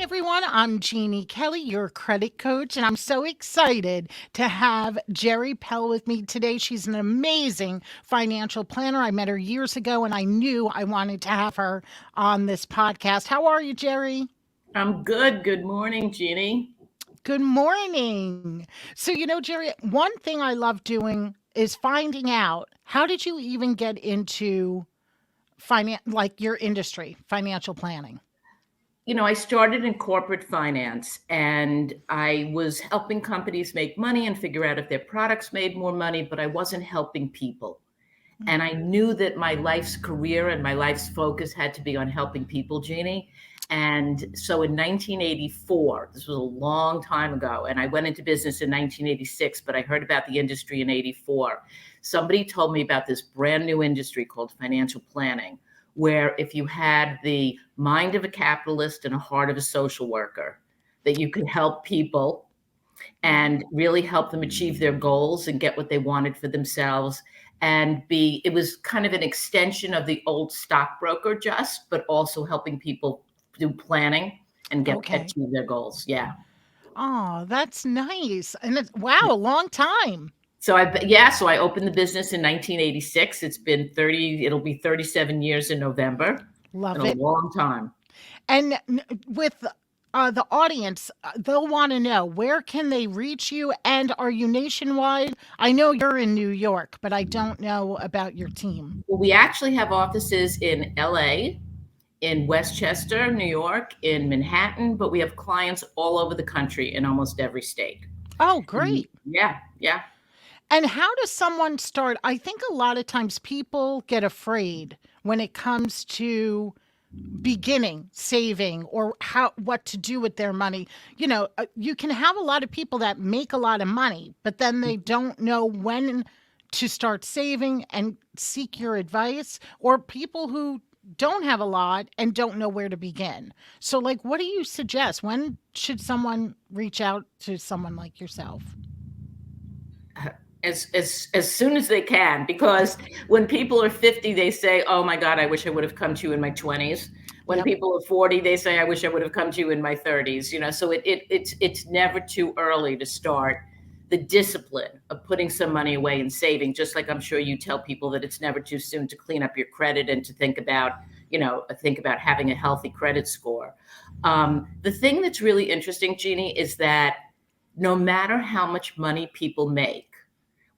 everyone. I'm Jeannie Kelly, your credit coach, and I'm so excited to have Geri Pell with me today. She's an amazing financial planner. I met her years ago, and I knew I wanted to have her on this podcast. How are you, Geri? I'm good. Good morning, Jeannie. Good morning. So, Geri, one thing I love doing is finding out how did you even get into like your industry, financial planning? I started in corporate finance and I was helping companies make money and figure out if their products made more money, but I wasn't helping people. And I knew that my life's career and my life's focus had to be on helping people, Jeannie. And so in 1984, this was a long time ago, and I went into business in 1986, but I heard about the industry in 84. Somebody told me about this brand new industry called financial planning, where if you had the mind of a capitalist and a heart of a social worker, that you could help people and really help them achieve their goals and get what they wanted for themselves it was kind of an extension of the old stockbroker but also helping people do planning and get Okay. achieve their goals. Yeah. Oh, that's nice. And wow, a long time. So I opened the business in 1986. It'll be 37 years in November. Been Love a it. long time. And with the audience, they'll want to know where can they reach you and are you nationwide? I know you're in New York, but I don't know about your team. Well, we actually have offices in LA, in Westchester, New York, in Manhattan, but we have clients all over the country in almost every state. Oh, Mhm. great. Yeah, yeah. And how does someone start? I think a lot of times people get afraid when it comes to beginning saving or how what to do with their money. You can have a lot of people that make a lot of money, but then they don't know when to start saving and seek your advice, or people who don't have a lot and don't know where to begin. So like what do you suggest? When should someone reach out to someone like yourself? As soon as they can, because when people are 50, they say, "Oh my God, I wish I would have come to you in my 20s." When Yep. people are 40, they say, "I wish I would have come to you in my 30s." So it's never too early to start the discipline of putting some money away and saving. Just like I'm sure you tell people that it's never too soon to clean up your credit and to think about having a healthy credit score. The thing that's really interesting, Jeannie, is that no matter how much money people make,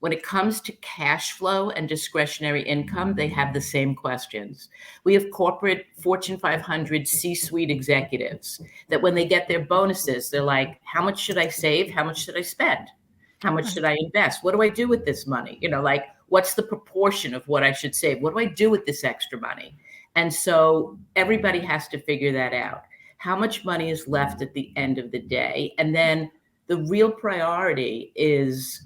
when it comes to cash flow and discretionary income, they have the same questions. We have corporate Fortune 500 C-suite executives that when they get their bonuses, they're like, how much should I save? How much should I spend? How much should Right. I invest? What do I do with this money? Like what's the proportion of what I should save? What do I do with this extra money? And so everybody has to figure that out. How much money is left at the end of the day? And then the real priority is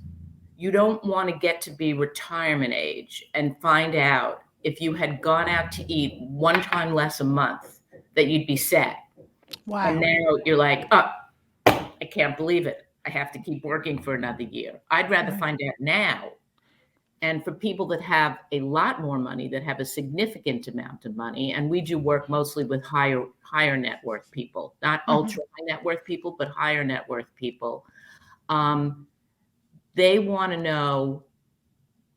you don't want to get to be retirement age and find out if you had gone out to eat one time less a month that you'd be set. And Wow. now you're like, oh, I can't believe it. I have to keep working for another year. I'd rather Right. find out now. And for people that have a lot more money, that have a significant amount of money, and we do work mostly with higher net worth people, not Mhm. ultra high net worth people, but higher net worth people. Um, they want to know,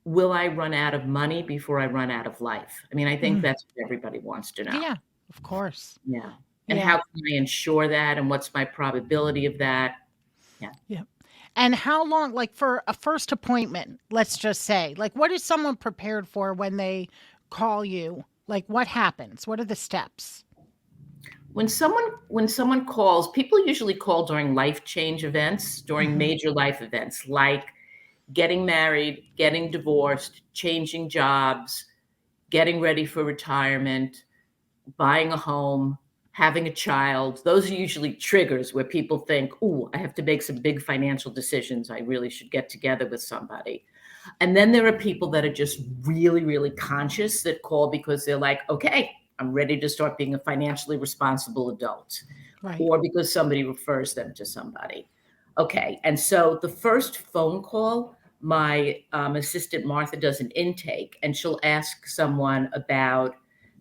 will I run out of money before I run out of life? I mean, I think Mm. that's what everybody wants to know. Yeah, of course. Yeah. And Yeah. how can I ensure that? And what's my probability of that? Yeah. Yeah. And how long, like for a first appointment, let's just say, like what is someone prepared for when they call you? Like what happens? What are the steps? When someone calls, people usually call during life change events, during Hmm. major life events like getting married, getting divorced, changing jobs, getting ready for retirement, buying a home, having a child. Those are usually triggers where people think, "Ooh, I have to make some big financial decisions. I really should get together with somebody." And then there are people that are just really, really conscious that call because they're like, "Okay, I'm ready to start being a financially responsible adult," Right. or because somebody refers them to somebody. Okay, and so the first phone call, my assistant Martha does an intake, and she'll ask someone about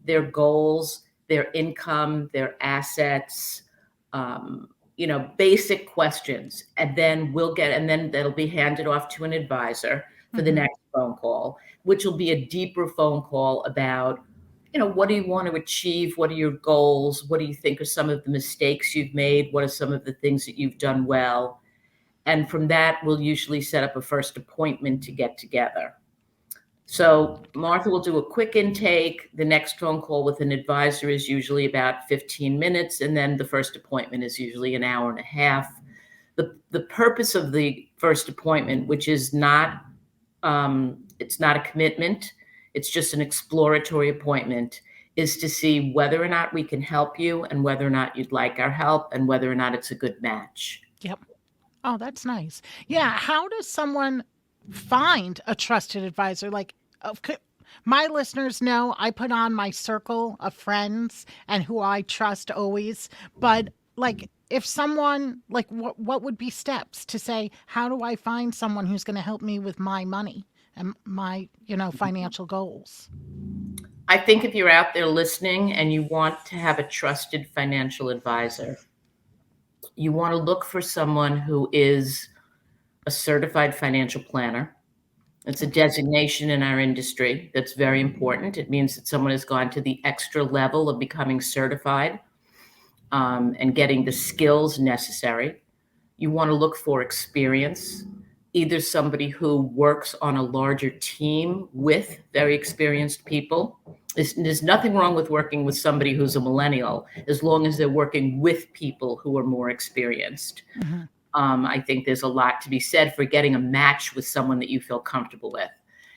their goals, their income, their assets, basic questions, and then that'll be handed off to an advisor for the next phone call, which will be a deeper phone call about, what do you want to achieve? What are your goals? What do you think are some of the mistakes you've made? What are some of the things that you've done well? And from that, we'll usually set up a first appointment to get together. So Martha will do a quick intake. The next phone call with an advisor is usually about 15 minutes. And then the first appointment is usually an hour and a half. The purpose of the first appointment, which is not, it's not a commitment, it's just an exploratory appointment, is to see whether or not we can help you and whether or not you'd like our help and whether or not it's a good match. Yep. Oh, that's nice. Yeah. How does someone find a trusted advisor? Like, my listeners know I put on my circle of friends and who I trust always. But like, if someone, like, what would be steps to say, how do I find someone who's going to help me with my money and my, financial goals? I think if you're out there listening and you want to have a trusted financial advisor, you want to look for someone who is a certified financial planner. It's a designation in our industry that's very important. It means that someone has gone to the extra level of becoming certified and getting the skills necessary. You want to look for experience, either somebody who works on a larger team with very experienced people. There's nothing wrong with working with somebody who's a millennial, as long as they're working with people who are more experienced. Mm-hmm. I think there's a lot to be said for getting a match with someone that you feel comfortable with.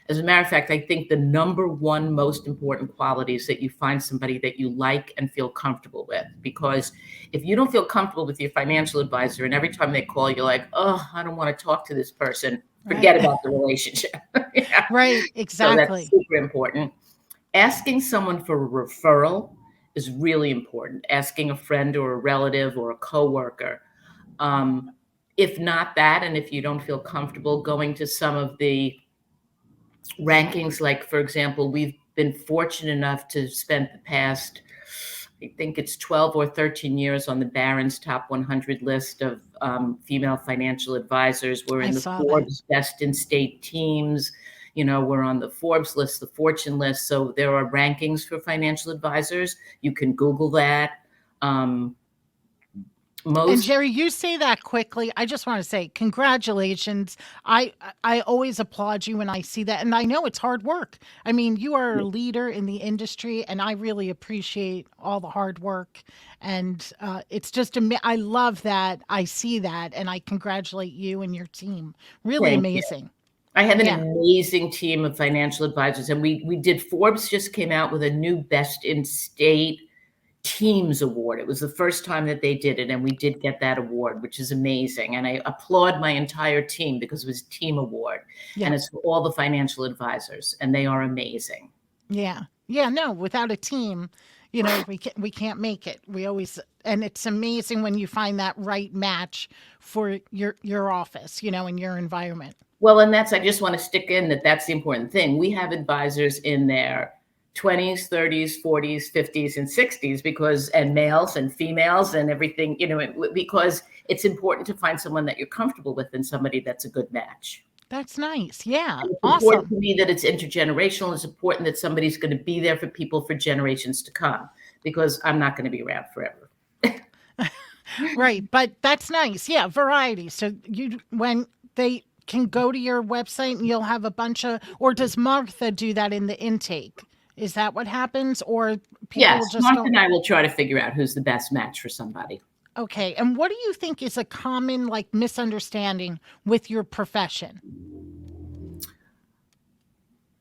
As a matter of fact, I think the number one most important quality is that you find somebody that you like and feel comfortable with. Because if you don't feel comfortable with your financial advisor and every time they call, you're like, oh, I don't want to talk to this person, forget about the relationship. Yeah. Right, exactly. So that's super important. Asking someone for a referral is really important. Asking a friend or a relative or a coworker. If not that, and if you don't feel comfortable, going to some of the rankings, like, for example, we've been fortunate enough to spend the past, I think it's 12 or 13 years on the Barron's top 100 list of female financial advisors. We're in the Forbes Best in State Teams. We're on the Forbes list, the Fortune list. So there are rankings for financial advisors. You can Google that. And Geri, you say that quickly. I just want to say congratulations. I always applaud you when I see that. And I know it's hard work. I mean, you are a leader in the industry, and I really appreciate all the hard work. And it's just, I love that. I see that, and I congratulate you and your team. Really amazing. I have an amazing team of financial advisors. And we did, Forbes just came out with a new Best in State Teams award. It was the first time that they did it, and we did get that award, which is amazing. And I applaud my entire team because it was a team award. And it's for all the financial advisors, and they are amazing. No, without a team, we can't make it. And it's amazing when you find that right match for your office, in your environment. Well, and I just want to stick in that's the important thing. We have advisors in their 20s, 30s, 40s, 50s, and 60s and males and females and everything, because it's important to find someone that you're comfortable with and somebody that's a good match. That's nice. Yeah. It's important to me that it's intergenerational. It's important that somebody's going to be there for people for generations to come, because I'm not going to be around forever. Right. But that's nice. Yeah. Variety. So when they can go to your website and you'll have a bunch of, or does Martha do that in the intake? Is that what happens? Or people will just Martha and I will try to figure out who's the best match for somebody. Okay. And what do you think is a common misunderstanding with your profession?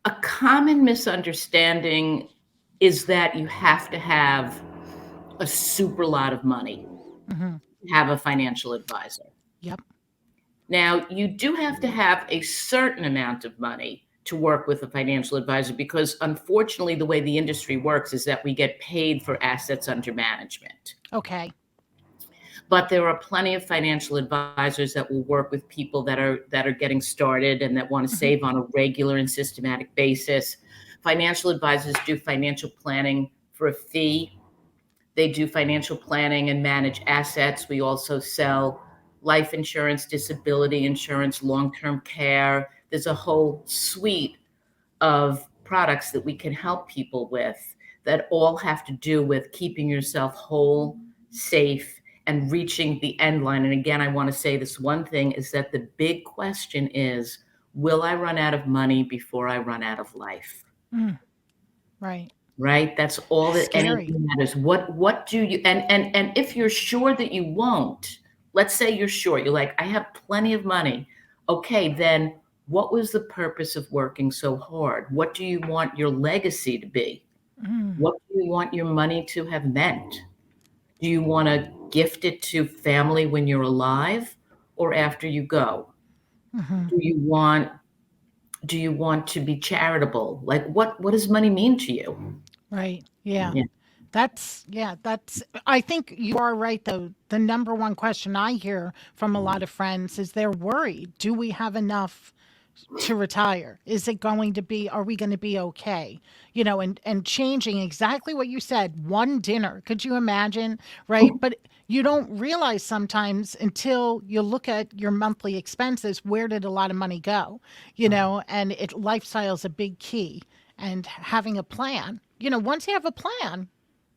A common misunderstanding is that you have to have a super lot of money to have a financial advisor. Yep. Now, you do have to have a certain amount of money to work with a financial advisor, because unfortunately the way the industry works is that we get paid for assets under management. Okay. But there are plenty of financial advisors that will work with people that are getting started and that want to save on a regular and systematic basis. Financial advisors do financial planning for a fee. They do financial planning and manage assets. We also sell life insurance, disability insurance, long-term care. There's a whole suite of products that we can help people with that all have to do with keeping yourself whole, safe, and reaching the end line. And again, I want to say this one thing is that the big question is, will I run out of money before I run out of life? Mm, right. Right? That's all that Scary. anything matters. What do you and if you're sure that you won't, let's say you're sure, you're like, I have plenty of money. Okay, then what was the purpose of working so hard? What do you want your legacy to be? Mm, What do you want your money to have meant? Do you want to gift it to family when you're alive or after you go? hmm Do you want to be charitable? Like what does money mean to you? Right. Yeah. Yeah. That's, I think you are right though. The number one question I hear from a lot of friends is they're worried. Do we have enough to retire? Is it going to be, are we going to be okay? And changing exactly what you said, one dinner. Could you imagine? Right. But you don't realize sometimes until you look at your monthly expenses, where did a lot of money go? And lifestyle is a big key, and having a plan, once you have a plan,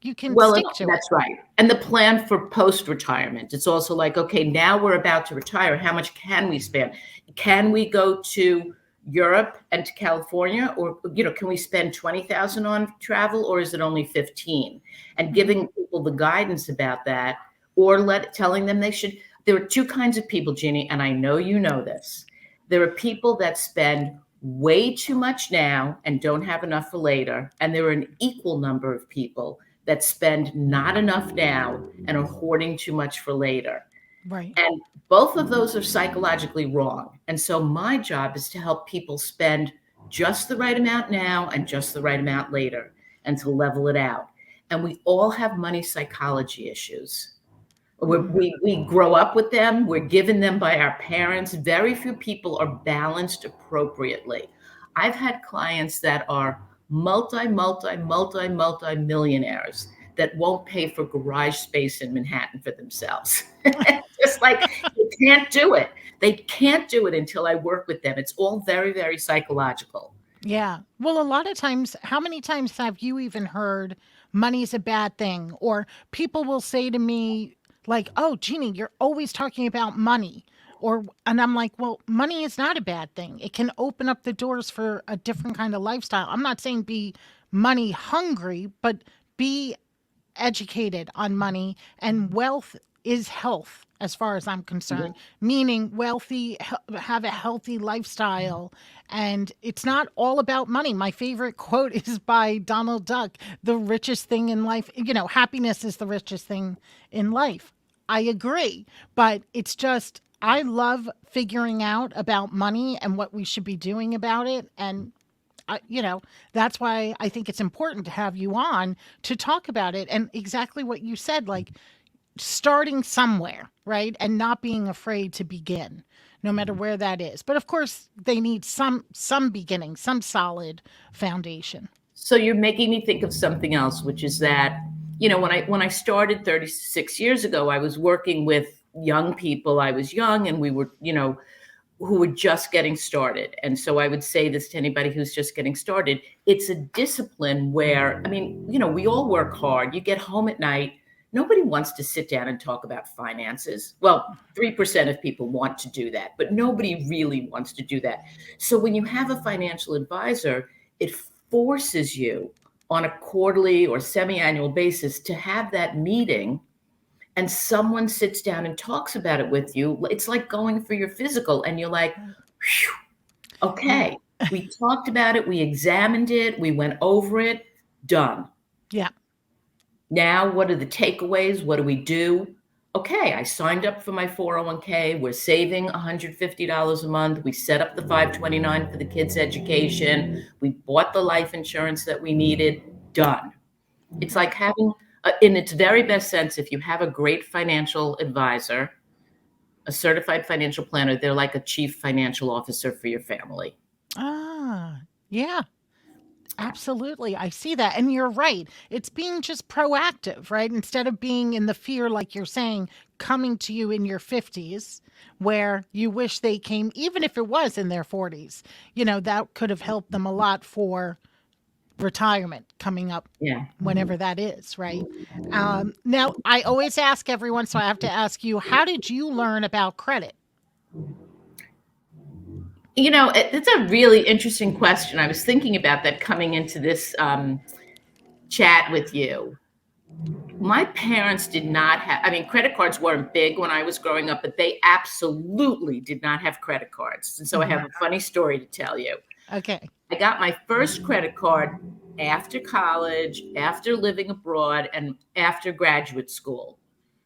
you can Well, stick to it. that's right. And the plan for post-retirement, it's also like, okay, now we're about to retire. How much can we spend? Can we go to Europe and to California, or can we spend 20,000 on travel, or is it only 15? And Mhm. giving people the guidance about that, or telling them they should. There are two kinds of people, Jeannie, and I know you know this. There are people that spend way too much now and don't have enough for later, and there are an equal number of people that spend not enough now and are hoarding too much for later. Right. And both of those are psychologically wrong. And so my job is to help people spend just the right amount now and just the right amount later and to level it out. And we all have money psychology issues. hmm We grow up with them. We're given them by our parents. Very few people are balanced appropriately. I've had clients that are multi millionaires that won't pay for garage space in Manhattan for themselves. Just like they can't do it. They can't do it until I work with them. It's all very, very psychological. Yeah. Well, a lot of times, how many times have you even heard money's a bad thing? Or people will say to me, like, oh, Jeannie, you're always talking about money. And I'm like, well, money is not a bad thing. It can open up the doors for a different kind of lifestyle. I'm not saying be money hungry, but be educated on money, and wealth is health as far as I'm concerned, meaning have a healthy lifestyle. And it's not all about money. My favorite quote is by Donald Duck: the richest thing in life, happiness is the richest thing in life. I agree, but it's just, I love figuring out about money and what we should be doing about it. And that's why I think it's important to have you on to talk about it. And exactly what you said, like starting somewhere, right? And not being afraid to begin, no matter where that is. But of course, they need some beginning, some solid foundation. So you're making me think of something else, which is that, when I started 36 years ago, I was working with young people. I was young and we were, who were just getting started. And so I would say this to anybody who's just getting started. It's a discipline where, I mean, we all work hard. You get home at night. Nobody wants to sit down and talk about finances. Well, 3% of people want to do that, but nobody really wants to do that. So when you have a financial advisor, it forces you on a quarterly or semi-annual basis to have that meeting, and someone sits down and talks about it with you. It's like going for your physical and you're like, Right. "Phew, Yeah. okay, we talked about it, we examined it, we went over it, done. Yeah. Now, what are the takeaways? What do we do? Okay, I signed up for my 401k. We're saving $150 a month. We set up the 529 for the kids' education. We bought the life insurance that we needed. Done. It's like Right. having, in its very best sense, if you have a great financial advisor, a certified financial planner, they're like a chief financial officer for your family. Ah, yeah. Absolutely. I see that. And you're right. It's being just proactive, right? Instead of being in the fear, like you're saying, coming to you in your 50s, where you wish they came, even if it was in their 40s, that could have helped them a lot for retirement coming up Yeah. whenever that is, right? Now, I always ask everyone, so I have to ask you, how did you learn about credit? It's a really interesting question. I was thinking about that coming into this chat with you. My parents did not have, I mean, credit cards weren't big when I was growing up, but they absolutely did not have credit cards. And so I Hmm. have a funny story to tell you. Okay. I got my first credit card after college, after living abroad, and after graduate school.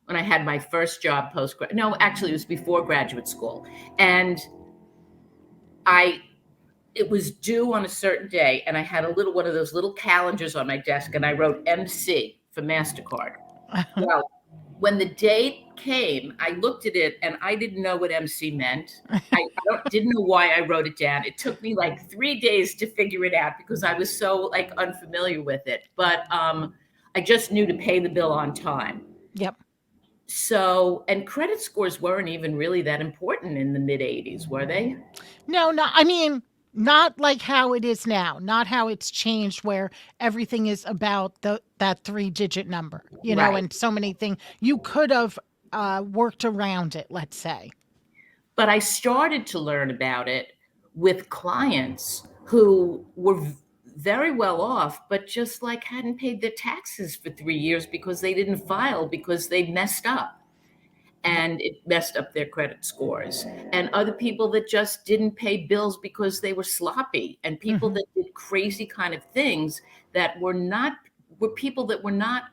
When I had my first job post grad, no, actually, it was before graduate school. And I it was due on a certain day, and I had a little one of those little calendars on my desk, and I wrote MC for MasterCard. Well, when the date came, I looked at it and I didn't know what MC meant. Didn't know why I wrote it down. It took me like 3 days to figure it out because I was so like unfamiliar with it. But I just knew to pay the bill on time. Yep. So, and credit scores weren't even really that important in the mid 80s, were they? No, no, I mean, not like how it is now, not how it's changed where everything is about that three-digit number, Right. and so many things. You could have worked around it, let's say. But I started to learn about it with clients who were very well off, but just like hadn't paid their taxes for 3 years because they didn't file because they messed up Yep. and it messed up their credit scores. And other people that just didn't pay bills because they were sloppy, and people Hmm. that did crazy kind of things that were people that were not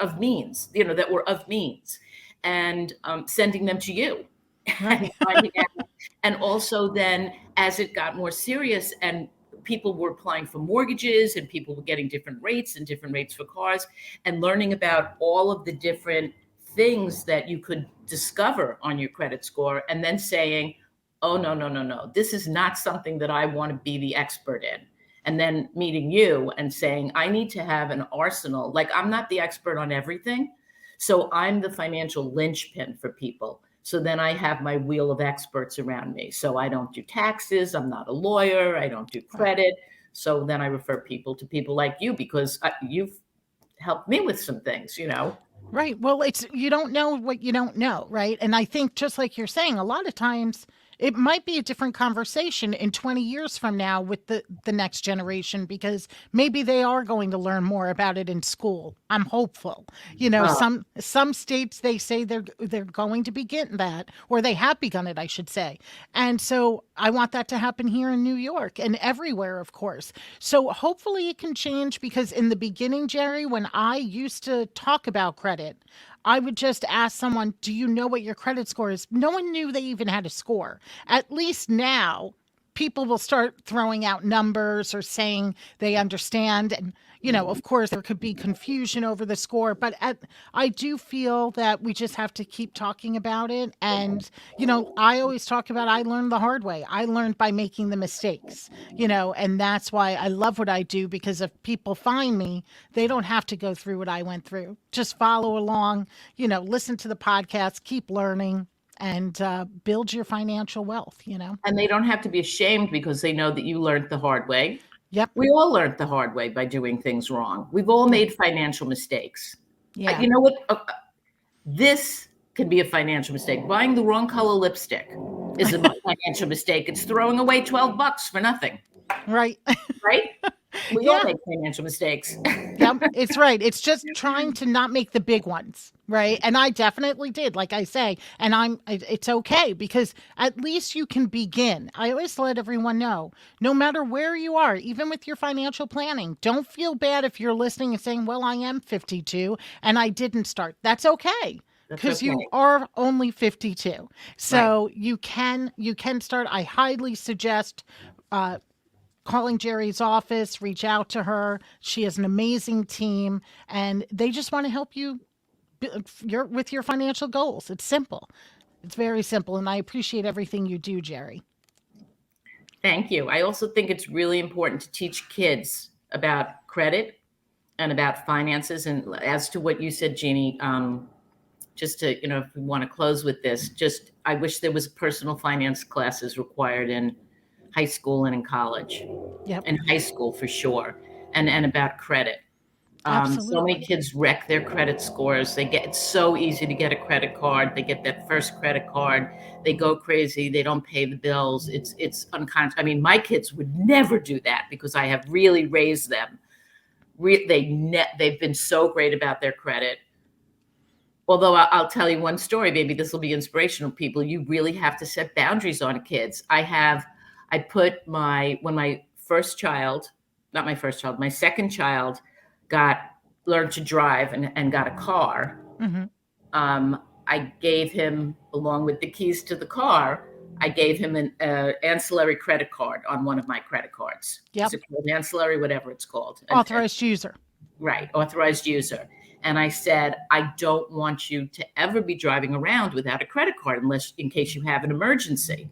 of means, that were of means, and sending them to you and Right. finding out. And also then as it got more serious and people were applying for mortgages and people were getting different rates and different rates for cars, and learning about all of the different things that you could discover on your credit score, and then saying, oh, no, no, no, no, this is not something that I want to be the expert in. And then meeting you and saying, I need to have an arsenal. Like, I'm not the expert on everything. So I'm the financial linchpin for people. So then I have my wheel of experts around me. So I don't do taxes. I'm not a lawyer. I don't do Right. credit. So then I refer people to people like you because you've helped me with some things. Right. Well, it's you don't know what you don't know, right? And I think just like you're saying, a lot of times it might be a different conversation in 20 years from now with the next generation because maybe they are going to learn more about it in school. I'm hopeful. Uh, Some states they say they're going to begin that or they have begun it, I should say. And so I want that to happen here in New York and everywhere, of course. So hopefully it can change because in the beginning, Jerry, when I used to talk about credit, I would just ask someone, do you know what your credit score is? No one knew they even had a score. At least now, people will start throwing out numbers or saying they understand. And, of course, there could be confusion over the score, but I do feel that we just have to keep talking about it. And, I always talk about I learned the hard way. I learned by making the mistakes, and that's why I love what I do because if people find me, they don't have to go through what I went through. Just follow along, listen to the podcast, keep learning, and build your financial wealth. and they don't have to be ashamed because they know that you learned the hard way. Yep. We all learned the hard way by doing things wrong. We've all Yeah. made financial mistakes. Yeah. You know what? This can be a financial mistake. Buying the wrong color lipstick is a financial mistake. It's throwing away $12 for nothing, Right. right? We all Yeah. make financial mistakes. Yep. It's right. It's just trying to not make the big ones. Right. And I definitely did, like I say, and it's okay because at least you can begin. I always let everyone know, no matter where you are, even with your financial planning, don't feel bad if you're listening and saying, well, I am 52 and I didn't start. That's okay. That's Because okay. you are only 52. Right. So you can start. I highly suggest uh, calling Jerry's office, reach out to her. She has an amazing team and they just want to help you with your financial goals. It's simple. It's very simple and I appreciate everything you do, Jerry. Thank you. I also think it's really important to teach kids about credit and about finances. And as to what you said, Jeannie, just to, if we want to close with this, just I wish there was personal finance classes required in high school and in college. Yep. In high school for sure, and about credit. So many Absolutely. kids wreck their credit scores. It's so easy to get a credit card. They get that first credit card. They go crazy. They don't pay the bills. It's unconscious. I mean, my kids would never do that because I have really raised them. They've been so great about their credit. Although I'll tell you one story, maybe this will be inspirational. People, you really have to set boundaries on kids. I put when my first child, not my first child, my second child learned to drive and got a car. Hmm. I gave him, along with the keys to the car, I gave him an ancillary credit card on one of my credit cards. Yep. Is it called ancillary? Whatever it's called. Authorized user. Right, authorized user. And I said, I don't want you to ever be driving around without a credit card in case you have an emergency,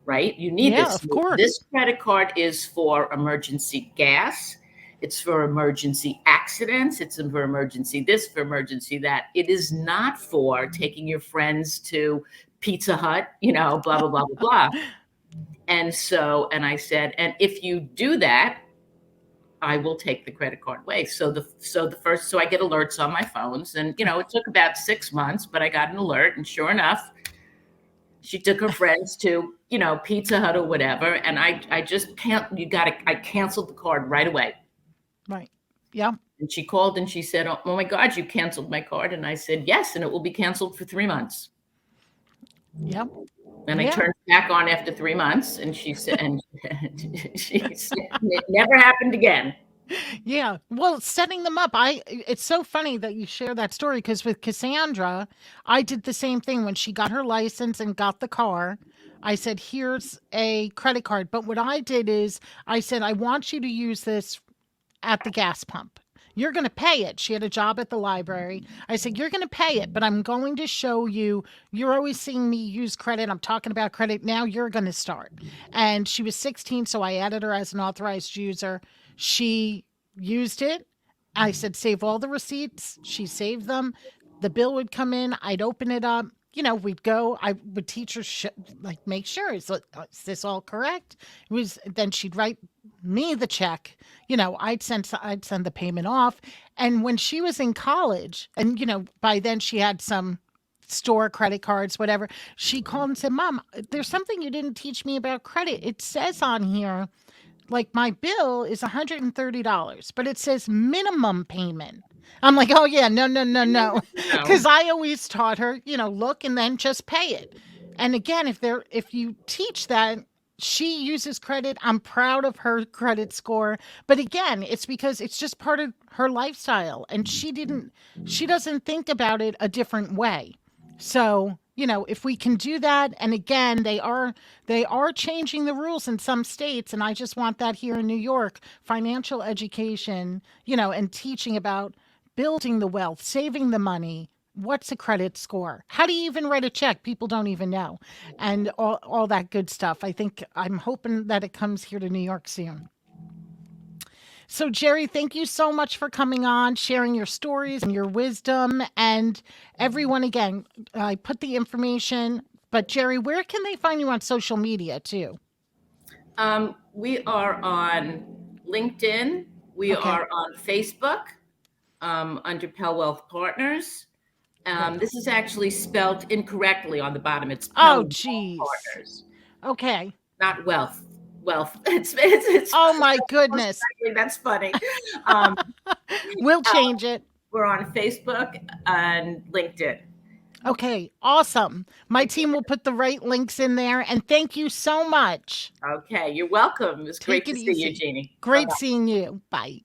right? You need Yeah, this. of course. This credit card is for emergency gas. It's for emergency accidents. It's for emergency this, for emergency that. It is not for taking your friends to Pizza Hut, blah, blah, blah, blah, blah. And I said, and if you do that, I will take the credit card away. So I get alerts on my phones, and it took about 6 months, but I got an alert, and sure enough, she took her friends to Pizza Hut or whatever, and I just can't. I canceled the card right away. Right. Yeah. And she called and she said, "Oh my God, you canceled my card," and I said, "Yes, and it will be canceled for 3 months." Yep. And I Yeah. turned back on after 3 months, and she said, she said, "It never happened again." Yeah. Well, setting them up. It's so funny that you share that story because with Cassandra, I did the same thing when she got her license and got the car. I said, "Here's a credit card." But what I did is I said, "I want you to use this at the gas pump. You're going to pay it." She had a job at the library. I said, "You're going to pay it, but I'm going to show you. You're always seeing me use credit. I'm talking about credit. Now you're going to start." And she was 16, so I added her as an authorized user. She used it. I said, "Save all the receipts." She saved them. The bill would come in. I'd open it up. We'd go. I would teach her, make sure, is this all correct? Then she'd write me the check. I'd send the payment off. And when she was in college, and by then she had some store credit cards, whatever, she called and said, "Mom, there's something you didn't teach me about credit. It says on here, like, my bill is $130, but it says minimum payment." I'm like, "Oh yeah, no, no, no, no," because I always taught her, look and then just pay it. And again, if you teach that, she uses credit. I'm proud of her credit score, but again, it's because it's just part of her lifestyle, and she doesn't think about it a different way. So, if we can do that, and again, they are changing the rules in some states, and I just want that here in New York, financial education, and teaching about building the wealth, saving the money. What's a credit score? How do you even write a check? People don't even know. And all that good stuff. I'm hoping that it comes here to New York soon. So, Geri, thank you so much for coming on, sharing your stories and your wisdom. And everyone, again, I put the information. But, Geri, where can they find you on social media, too? We are on LinkedIn. We Okay. are on Facebook under Pell Wealth Partners. This is actually spelled incorrectly on the bottom. It's Pell Oh, Wealth geez. Partners, Okay. not wealth. Wealth. It's Oh, my goodness. that's funny. Um, We'll change it. we're on Facebook and LinkedIn. Okay. Awesome. My team will put the right links in there. And thank you so much. Okay, you're welcome. It was great Take to it see you, easy. Jeannie. Great seeing you. Bye.